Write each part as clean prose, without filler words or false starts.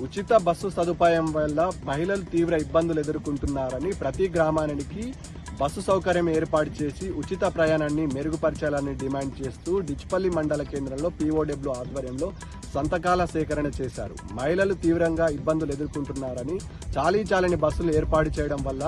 ఉచిత బస్సు సదుపాయం వల్ల మహిళలు తీవ్ర ఇబ్బందులు ఎదుర్కొంటున్నారని ప్రతి గ్రామానికి బస్సు సౌకర్యం ఏర్పాటు చేసి ఉచిత ప్రయాణాన్ని మెరుగుపరచాలని డిమాండ్ చేస్తూ డిచ్పల్లి మండల కేంద్రంలో పీఓడబ్ల్యూ ఆధ్వర్యంలో సంతకాల సేకరణ చేశారు. మహిళలు తీవ్రంగా ఇబ్బందులు ఎదుర్కొంటున్నారని, చాలీచాలని బస్సులు ఏర్పాటు చేయడం వల్ల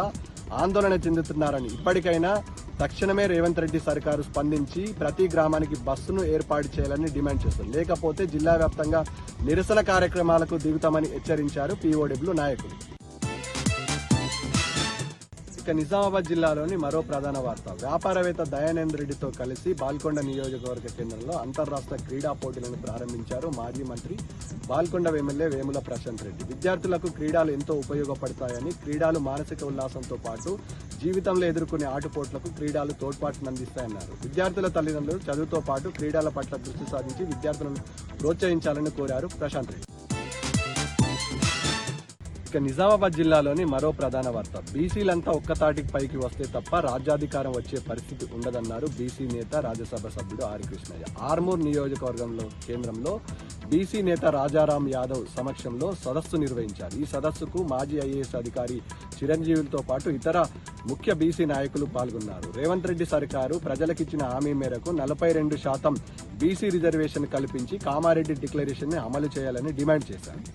ఆందోళన చెందుతున్నారని, ఇప్పటికైనా తక్షణమే రేవంత్ రెడ్డి సర్కారు స్పందించి ప్రతి గ్రామానికి బస్సును ఏర్పాటు చేయాలని డిమాండ్ చేశారు. లేకపోతే జిల్లా వ్యాప్తంగా నిరసన కార్యక్రమాలకు దిగుతామని హెచ్చరించారు పీఓడబ్ల్యూ నాయకులు. ఇక నిజామాబాద్ జిల్లాలోని మరో ప్రధాన వార్త. వ్యాపారవేత్త దయానంద్ రెడ్డితో కలిసి బాల్కొండ నియోజకవర్గ కేంద్రంలో అంతర్రాష్ట్ర క్రీడా పోటీలను ప్రారంభించారు మాజీ మంత్రి బాల్కొండ ఎమ్మెల్యే వేముల ప్రశాంత్ రెడ్డి. విద్యార్థులకు క్రీడలు ఎంతో ఉపయోగపడతాయని, క్రీడలు మానసిక ఉల్లాసంతో పాటు జీవితంలో ఎదుర్కొనే ఆటుపోట్లకు క్రీడలు తోడ్పాటునందిస్తాయన్నారు. విద్యార్థుల తల్లిదండ్రులు చదువుతో పాటు క్రీడల పట్ల దృష్టి సాధించి విద్యార్థులను ప్రోత్సహించాలని కోరారు ప్రశాంత్ రెడ్డి. ఇక నిజామాబాద్ జిల్లాలోని మరో ప్రధాన వార్త. బీసీలంతా ఒక్కతాటికి పైకి వస్తే తప్ప రాజ్యాధికారం వచ్చే పరిస్థితి ఉండదన్నారు బీసీ నేత, రాజ్యసభ సభ్యుడు ఆర్ కృష్ణయ్య. ఆర్మూర్ నియోజకవర్గంలో కేంద్రంలో బీసీ నేత రాజారాం యాదవ్ సమక్షంలో సదస్సు నిర్వహించారు. ఈ సదస్సుకు మాజీ ఐఏఎస్ అధికారి చిరంజీవులతో పాటు ఇతర ముఖ్య బీసీ నాయకులు పాల్గొన్నారు. రేవంత్ రెడ్డి సర్కారు ప్రజలకిచ్చిన హామీ మేరకు 42% బీసీ రిజర్వేషన్ కల్పించి కామారెడ్డి డిక్లరేషన్ ని అమలు చేయాలని డిమాండ్ చేశారు.